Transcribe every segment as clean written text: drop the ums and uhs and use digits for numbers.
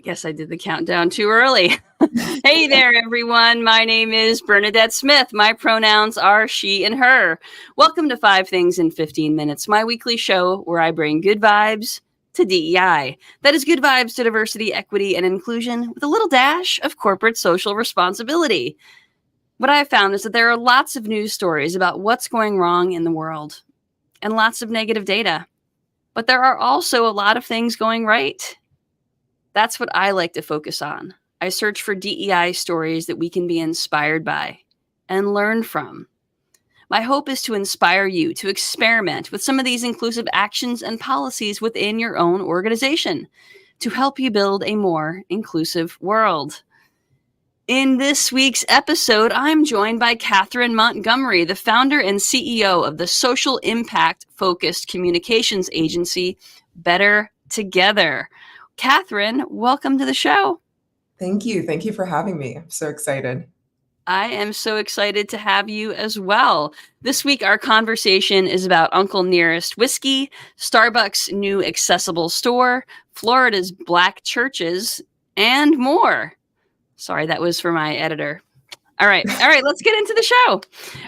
guess I did the countdown too early. Hey there, everyone. My name is Bernadette Smith. My pronouns are she and her. Welcome to 5 Things in 15 Minutes, my weekly show where I bring good vibes to DEI. That is good vibes to diversity, equity, and inclusion with a little dash of corporate social responsibility. What I have found is that there are lots of news stories about what's going wrong in the world and lots of negative data. But there are also a lot of things going right. That's what I like to focus on. I search for DEI stories that we can be inspired by and learn from. My hope is to inspire you to experiment with some of these inclusive actions and policies within your own organization to help you build a more inclusive world. In this week's episode, I'm joined by Catharine Montgomery, the founder and CEO of the social impact-focused communications agency, Better Together. Catharine, welcome to the show. Thank you. Thank you for having me. I'm so excited. I am so excited to have you as well. This week, our conversation is about Uncle Nearest Whiskey, Starbucks' new accessible store, Florida's Black churches, and more. Sorry, that was for my editor. All right, let's get into the show. All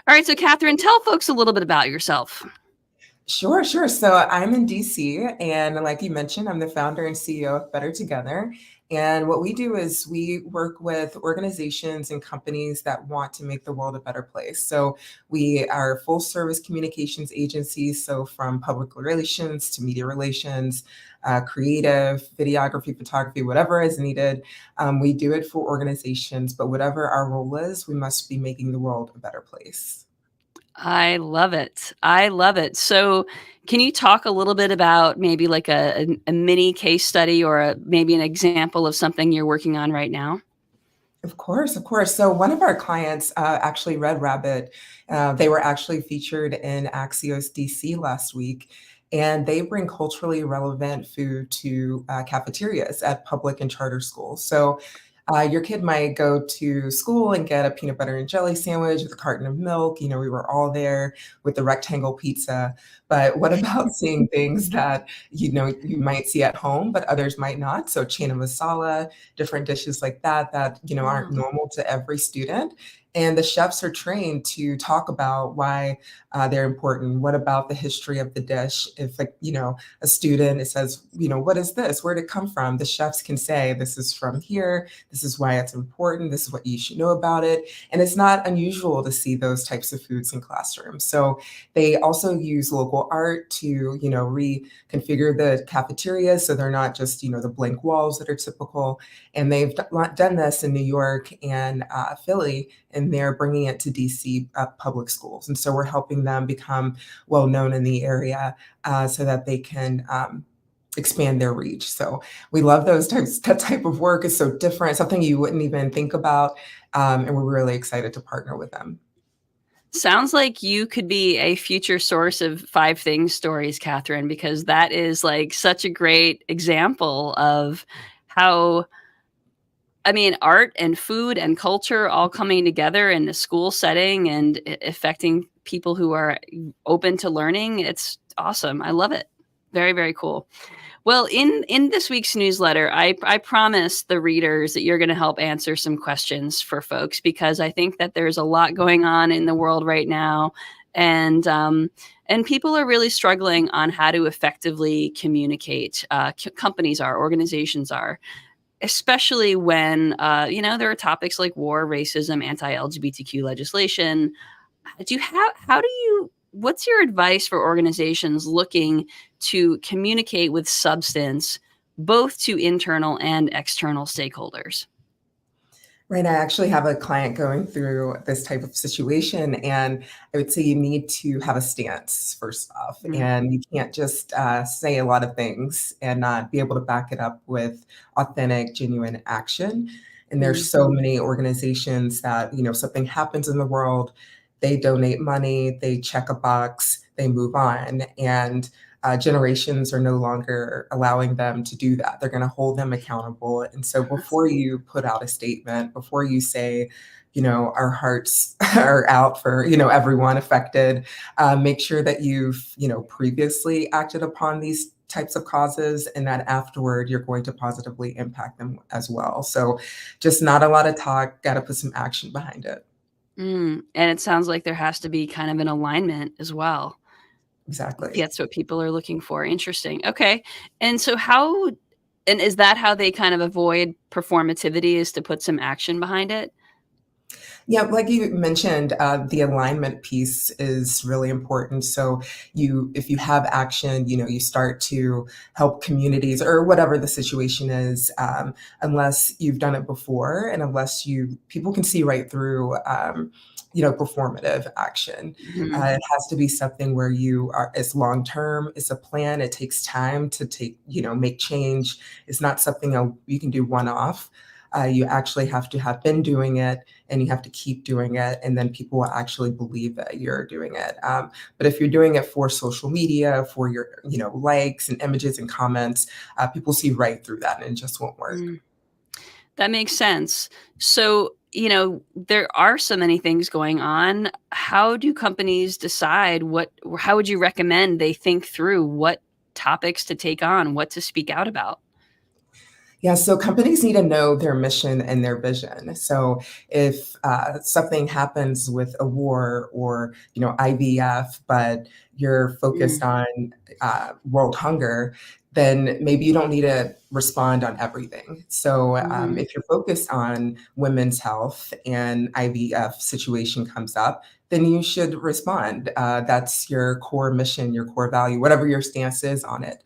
right, so Catharine, tell folks a little bit about yourself. Sure. So I'm in DC, and like you mentioned, I'm the founder and CEO of Better Together. And what we do is we work with organizations and companies that want to make the world a better place. So we are full service communications agencies. So from public relations to media relations, creative, videography, photography, whatever is needed. We do it for organizations, but whatever our role is, we must be making the world a better place. I love it. So can you talk a little bit about maybe like a mini case study or maybe an example of something you're working on right now? Of course. So one of our clients, actually Red Rabbit, they were actually featured in Axios DC last week, and they bring culturally relevant food to cafeterias at public and charter schools. So your kid might go to school and get a peanut butter and jelly sandwich with a carton of milk. You know, we were all there with the rectangle pizza. But what about seeing things that, you might see at home, but others might not? So chana masala, different dishes like that, aren't normal to every student. And the chefs are trained to talk about why they're important. What about the history of the dish? If, a student, it says, what is this? Where did it come from? The chefs can say, this is from here. This is why it's important. This is what you should know about it. And it's not unusual to see those types of foods in classrooms. So they also use local art to, reconfigure the cafeteria so they're not just, the blank walls that are typical. And they've done this in New York and Philly, and they're bringing it to DC public schools. And so we're helping them become well known in the area so that they can expand their reach. So we love that type of work. Is so different, something you wouldn't even think about. And we're really excited to partner with them. Sounds like you could be a future source of 5 Things stories, Catharine, because that is like such a great example of how, art and food and culture all coming together in a school setting and affecting people who are open to learning. It's awesome. I love it. Very, very cool. Well, in this week's newsletter, I promised the readers that you're going to help answer some questions for folks, because I think that there's a lot going on in the world right now. And people are really struggling on how to effectively communicate. Companies are, organizations are, especially when, there are topics like war, racism, anti-LGBTQ legislation. What's your advice for organizations looking to communicate with substance, both to internal and external stakeholders? Right. I actually have a client going through this type of situation, and I would say you need to have a stance first off, and you can't just say a lot of things and not be able to back it up with authentic, genuine action. And there's so many organizations that, something happens in the world, they donate money, they check a box, they move on. And generations are no longer allowing them to do that. They're going to hold them accountable. And so before you put out a statement, before you say, our hearts are out for, everyone affected, make sure that you've, previously acted upon these types of causes, and that afterward, you're going to positively impact them as well. So just not a lot of talk, got to put some action behind it. And it sounds like there has to be kind of an alignment as well. Exactly. That's what people are looking for. Interesting. Okay. And so and is that how they kind of avoid performativity, is to put some action behind it? Yeah, like you mentioned, the alignment piece is really important. So if you have action, you start to help communities or whatever the situation is, unless you've done it before and unless people can see right through, performative action. Mhm. It has to be something where it's long term, it's a plan, it takes time to make change. It's not something you can do one off. You actually have to have been doing it and you have to keep doing it, and then people will actually believe that you're doing it. But if you're doing it for social media, for your likes and images and comments, people see right through that and it just won't work. Mm. That makes sense. So, there are so many things going on. How do companies decide how would you recommend they think through what topics to take on, what to speak out about? Yeah, so companies need to know their mission and their vision. So if something happens with a war or IVF, but you're focused Mm, on world hunger, then maybe you don't need to respond on everything. So mhm. if you're focused on women's health and IVF situation comes up, then you should respond. That's your core mission, your core value, whatever your stance is on it.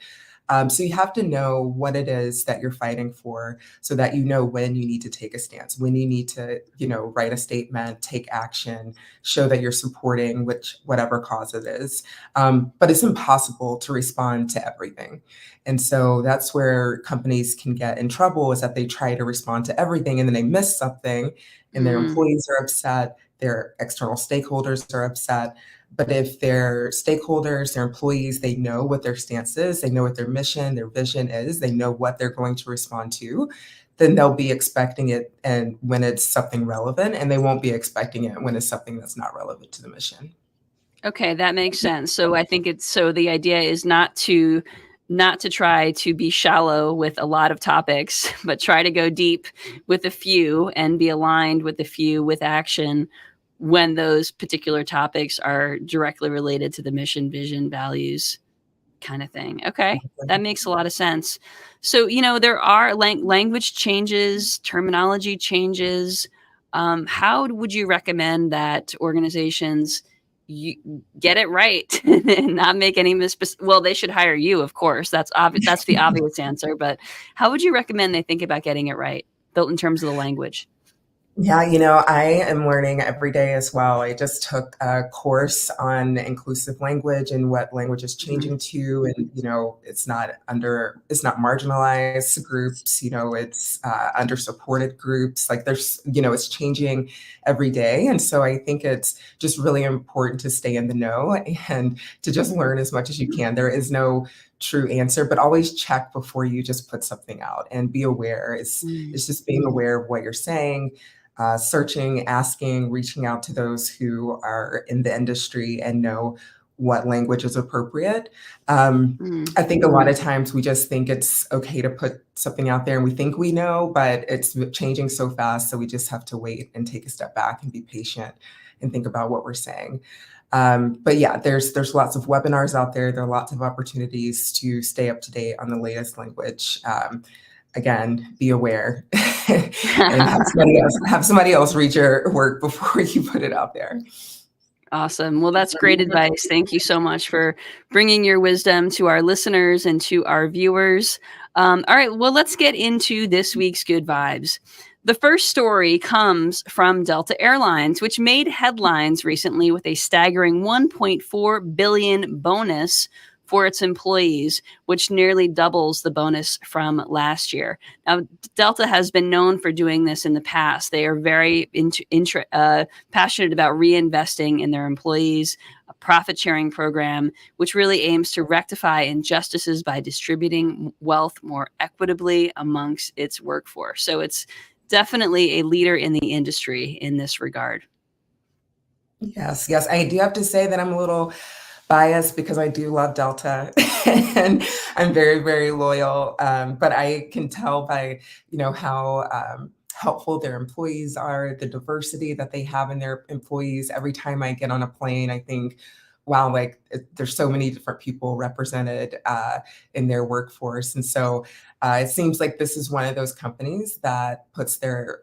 So you have to know what it is that you're fighting for so that you know when you need to take a stance, when you need to, write a statement, take action, show that you're supporting whatever cause it is. But it's impossible to respond to everything. And so that's where companies can get in trouble, is that they try to respond to everything and then they miss something and their Mm. employees are upset, their external stakeholders are upset. But if their stakeholders, their employees, they know what their stance is, they know what their mission, their vision is, they know what they're going to respond to, then they'll be expecting it and when it's something relevant, and they won't be expecting it when it's something that's not relevant to the mission. Okay, that makes sense. So I think the idea is not to try to be shallow with a lot of topics, but try to go deep with a few and be aligned with a few with action when those particular topics are directly related to the mission, vision, values kind of thing. Okay, that makes a lot of sense. So, there are language changes, terminology changes. How would you recommend that organizations get it right and not make any well, they should hire you, of course. That's the obvious answer. But how would you recommend they think about getting it right, built in terms of the language? Yeah, I am learning every day as well. I just took a course on inclusive language and what language is Mhm. changing to, and it's not marginalized groups, it's under supported groups. Like it's changing every day, and so I think it's just really important to stay in the know and to just learn as much as you can. There is no true answer, but always check before you just put something out and be aware. Mm, It's just being aware of what you're saying, searching, asking, reaching out to those who are in the industry and know what language is appropriate. mm. I think a lot of times we just think it's okay to put something out there and we think we know, but it's changing so fast. So we just have to wait and take a step back and be patient and think about what we're saying. But yeah, there's lots of webinars out there. There are lots of opportunities to stay up to date on the latest language. Again, be aware and have somebody else read your work before you put it out there. Awesome. Well, that's great advice. Thank you so much for bringing your wisdom to our listeners and to our viewers. All right. Well, let's get into this week's good vibes. The first story comes from Delta Airlines, which made headlines recently with a staggering 1.4 billion bonus for its employees, which nearly doubles the bonus from last year. Now, Delta has been known for doing this in the past. They are very passionate about reinvesting in their employees, a profit sharing program, which really aims to rectify injustices by distributing wealth more equitably amongst its workforce. So it's definitely a leader in the industry in this regard. Yes, yes. I do have to say that I'm a little Biased because I do love Delta and I'm very, very loyal. But I can tell by, how helpful their employees are, the diversity that they have in their employees. Every time I get on a plane, I think, wow, like there's so many different people represented in their workforce. And so it seems like this is one of those companies that puts their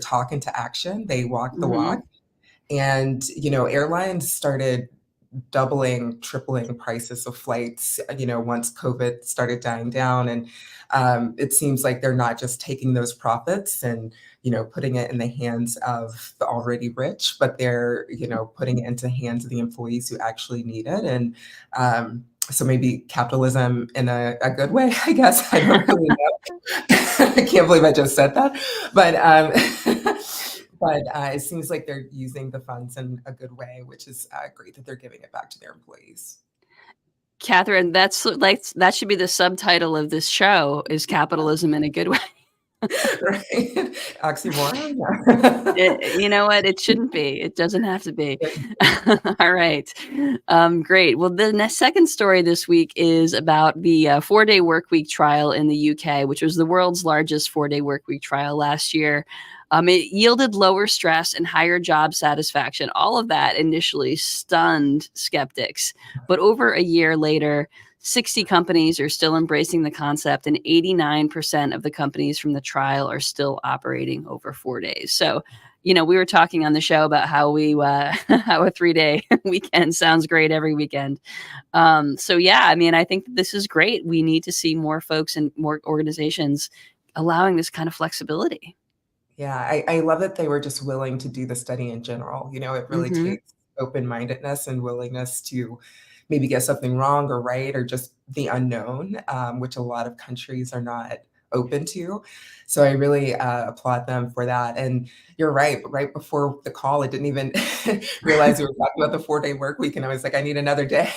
talk into action. They walk the walk. Hmm. And, airlines started doubling, tripling prices of flights, once COVID started dying down. And it seems like they're not just taking those profits and, putting it in the hands of the already rich, but they're, putting it into the hands of the employees who actually need it. And so maybe capitalism in a good way, I guess. I don't really know. I can't believe I just said that. But but it seems like they're using the funds in a good way, which is great that they're giving it back to their employees. Catherine, that's like that should be the subtitle of this show is capitalism in a good way. Right? Oxymoron? You know what? It shouldn't be. It doesn't have to be. All right. Great. Well, the second story this week is about the 4-day workweek trial in the UK, which was the world's largest 4-day workweek trial last year. It yielded lower stress and higher job satisfaction. All of that initially stunned skeptics. But over a year later, 60 companies are still embracing the concept, and 89% of the companies from the trial are still operating over 4 days. So, we were talking on the show about how how a 3-day weekend sounds great every weekend. So yeah, I mean, I think this is great. We need to see more folks and more organizations allowing this kind of flexibility. Yeah, I love that they were just willing to do the study in general. It really Hmm. takes open-mindedness and willingness to maybe get something wrong or right or just the unknown, which a lot of countries are not open to. So I really applaud them for that. And you're right. Right before the call, I didn't even realize we were talking about the 4-day work week, and I was like, I need another day.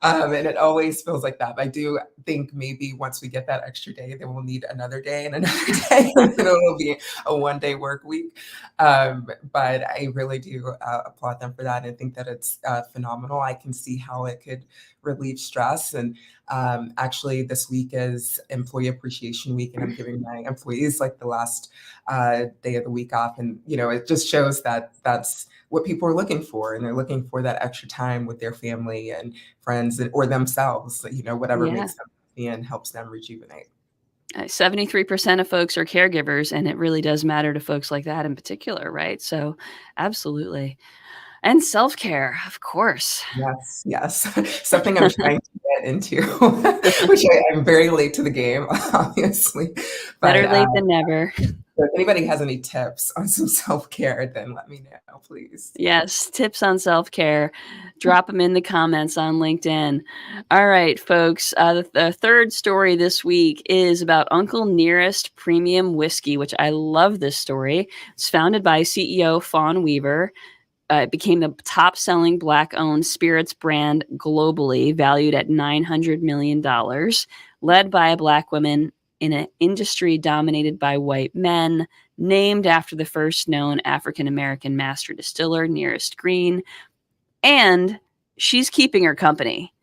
And it always feels like that. But I do think maybe once we get that extra day, then we'll need another day and another day, and then it'll be a 1-day work week. But I really do applaud them for that and think that it's phenomenal. I can see how it could relieve stress. And actually, this week is Employee Appreciation Week, and I'm giving my employees like the last day of the week off. And, it just shows that that's what people are looking for. And they're looking for that extra time with their family and friends or themselves, whatever Yeah. makes them happy and helps them rejuvenate. 73% of folks are caregivers, and it really does matter to folks like that in particular, right? So, absolutely. And self-care, of course. Yes, yes. Something I'm trying to get into, which I'm very late to the game, obviously. But Better late than never. if anybody has any tips on some self-care, then let me know, please. Yes, tips on self-care. Drop them in the comments on LinkedIn. All right, folks. The third story this week is about Uncle Nearest Premium Whiskey, which I love this story. It's founded by CEO Fawn Weaver. It became the top-selling Black-owned spirits brand globally, valued at $900 million, led by a Black woman in an industry dominated by white men, named after the first known African-American master distiller, Nearest Green. And she's keeping her company.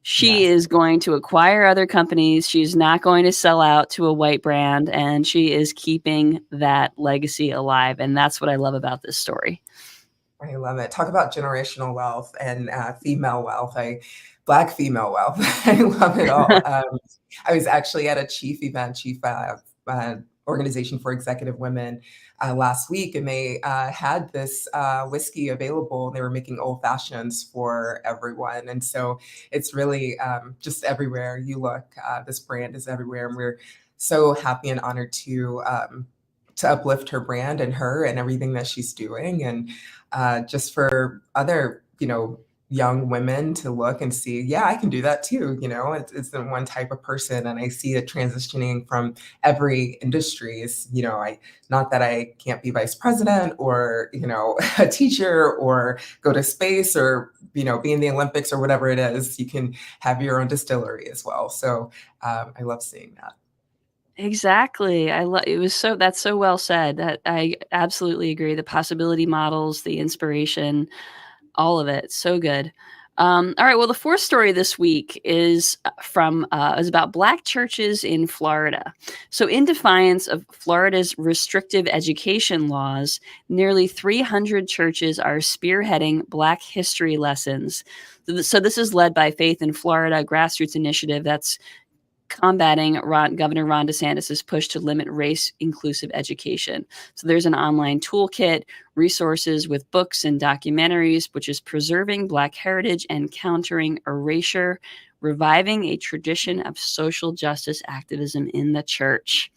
She Yes. is going to acquire other companies. She's not going to sell out to a white brand, and she is keeping that legacy alive. And that's what I love about this story. I love it. Talk about generational wealth and female wealth. Black female wealth. I love it all. I was actually at a chief organization for executive women last week, and they had this whiskey available, and they were making old fashions for everyone. And so it's really just everywhere you look. This brand is everywhere, and we're so happy and honored to uplift her brand and her and everything that she's doing. And just for other, young women to look and see, yeah, I can do that too. It's the one type of person. And I see it transitioning from every industry is, not that I can't be vice president or, a teacher or go to space or, be in the Olympics or whatever it is, you can have your own distillery as well. So I love seeing that. Exactly. That's so well said. That I absolutely agree. The possibility models, the inspiration, all of it. So good. All right. Well, the fourth story this week is is about Black churches in Florida. So, in defiance of Florida's restrictive education laws, nearly 300 churches are spearheading Black history lessons. So, this is led by Faith in Florida, a grassroots initiative that's combating Governor Ron DeSantis' push to limit race-inclusive education. So there's an online toolkit, resources with books and documentaries, which is preserving Black heritage and countering erasure, reviving a tradition of social justice activism in the church.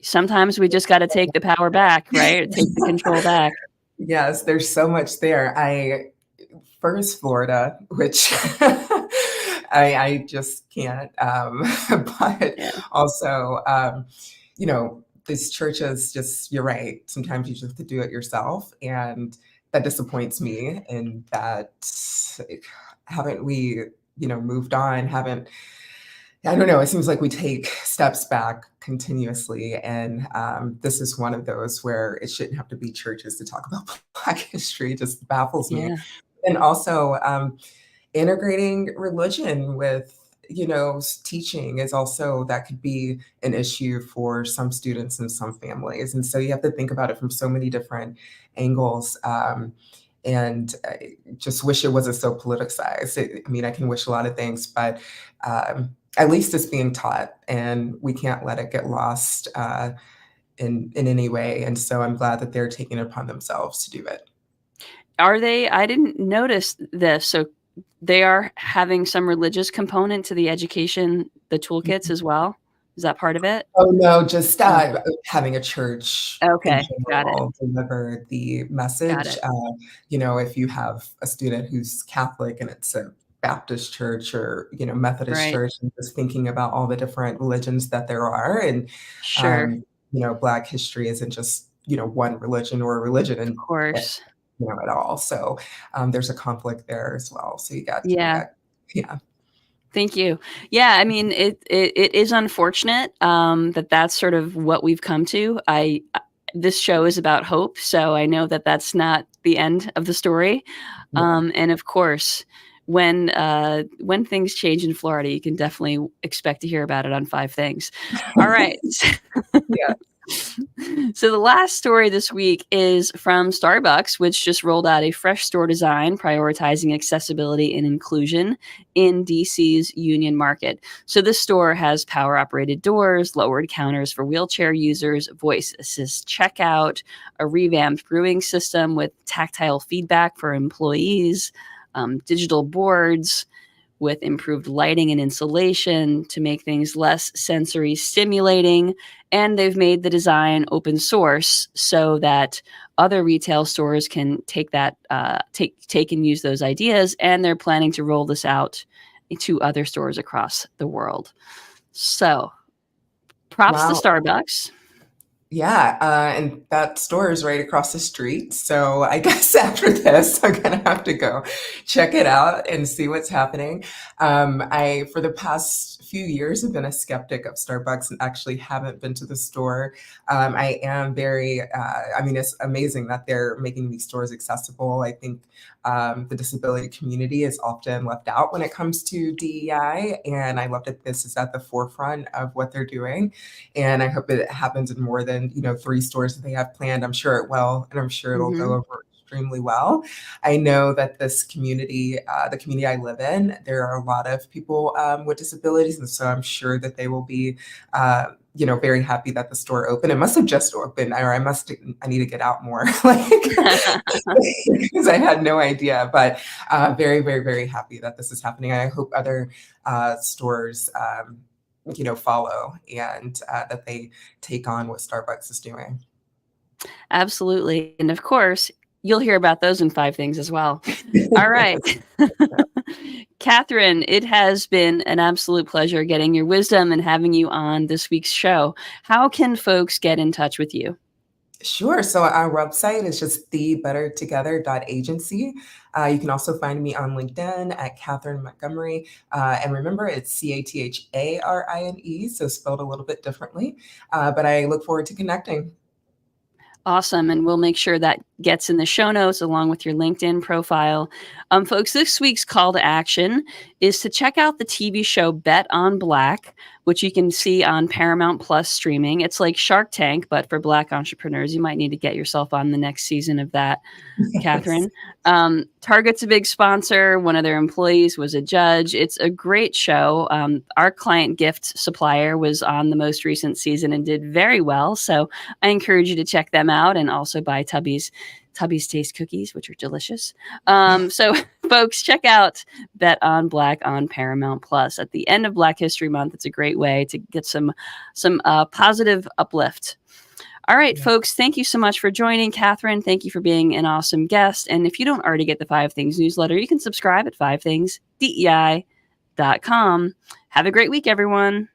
Sometimes we just got to take the power back, right? Take the control back. Yes, there's so much there. First Florida, which I just can't. But Yeah. also, these churches just, you're right. Sometimes you just have to do it yourself. And that disappoints me in that haven't we, moved on, I don't know. It seems like we take steps back continuously. And this is one of those where it shouldn't have to be churches to talk about Black history. It just baffles me. Yeah. And also integrating religion with, teaching is also, that could be an issue for some students and some families. And so you have to think about it from so many different angles. And I just wish it wasn't so politicized. I can wish a lot of things, but at least it's being taught, and we can't let it get lost in any way. And so I'm glad that they're taking it upon themselves to do it. Are they? I didn't notice this. So they are having some religious component to the education, the toolkits as well. Is that part of it? Oh no, just having a church in Okay, got it. general deliver the message. If you have a student who's Catholic and it's a Baptist church or Methodist Right. church, and just thinking about all the different religions that there are, and Sure. Black history isn't just one religion or a religion, Of and course. at all. So there's a conflict there as well. So you got Yeah. yeah. Thank you. Yeah, it is unfortunate that that's sort of what we've come to. This show is about hope, so I know that that's not the end of the story. And of course, when things change in Florida, you can definitely expect to hear about it on 5 Things. All right. Yeah. So the last story this week is from Starbucks, which just rolled out a fresh store design prioritizing accessibility and inclusion in DC's Union Market. So this store has power-operated doors, lowered counters for wheelchair users, voice assist checkout, a revamped brewing system with tactile feedback for employees, digital boards with improved lighting and insulation to make things less sensory stimulating. And they've made the design open source so that other retail stores can take and use those ideas. And they're planning to roll this out to other stores across the world. So props to Starbucks. Yeah, and that store is right across the street. So I guess after this, I'm gonna have to go check it out and see what's happening. For the past few years, have been a skeptic of Starbucks and actually haven't been to the store. I am very, it's amazing that they're making these stores accessible. I think the disability community is often left out when it comes to DEI, and I love that this is at the forefront of what they're doing. And I hope it happens in more than 3 stores that they have planned. I'm sure it will, and I'm sure it'll go over extremely well. I know that this community, the community I live in, there are a lot of people with disabilities, and so I'm sure that they will be very happy that the store opened. It must have just opened, or I need to get out more, because I had no idea. But very, very, very happy that this is happening. I hope other stores follow, and that they take on what Starbucks is doing. Absolutely. And of course, you'll hear about those in 5 Things as well. All right. Catharine, it has been an absolute pleasure getting your wisdom and having you on this week's show. How can folks get in touch with you? Sure. So our website is just thebettertogether.agency. You can also find me on LinkedIn at Catharine Montgomery. And remember, it's Catharine, so spelled a little bit differently. But I look forward to connecting. Awesome. And we'll make sure that gets in the show notes along with your LinkedIn profile. Folks, this week's call to action is to check out the TV show Bet on Black, which you can see on Paramount Plus streaming. It's like Shark Tank, but for Black entrepreneurs. You might need to get yourself on the next season of that, Yes. Catherine. Target's a big sponsor. One of their employees was a judge. It's a great show. Our client gift supplier was on the most recent season and did very well. So I encourage you to check them out and also buy Tubby's Taste cookies, which are delicious. So folks, check out Bet on Black on Paramount Plus. At the end of Black History Month, it's a great way to get some positive uplift. All right, Yeah. folks, thank you so much for joining. Catherine, thank you for being an awesome guest. And if you don't already get the 5 Things newsletter, you can subscribe at 5thingsdei.com. Have a great week, everyone.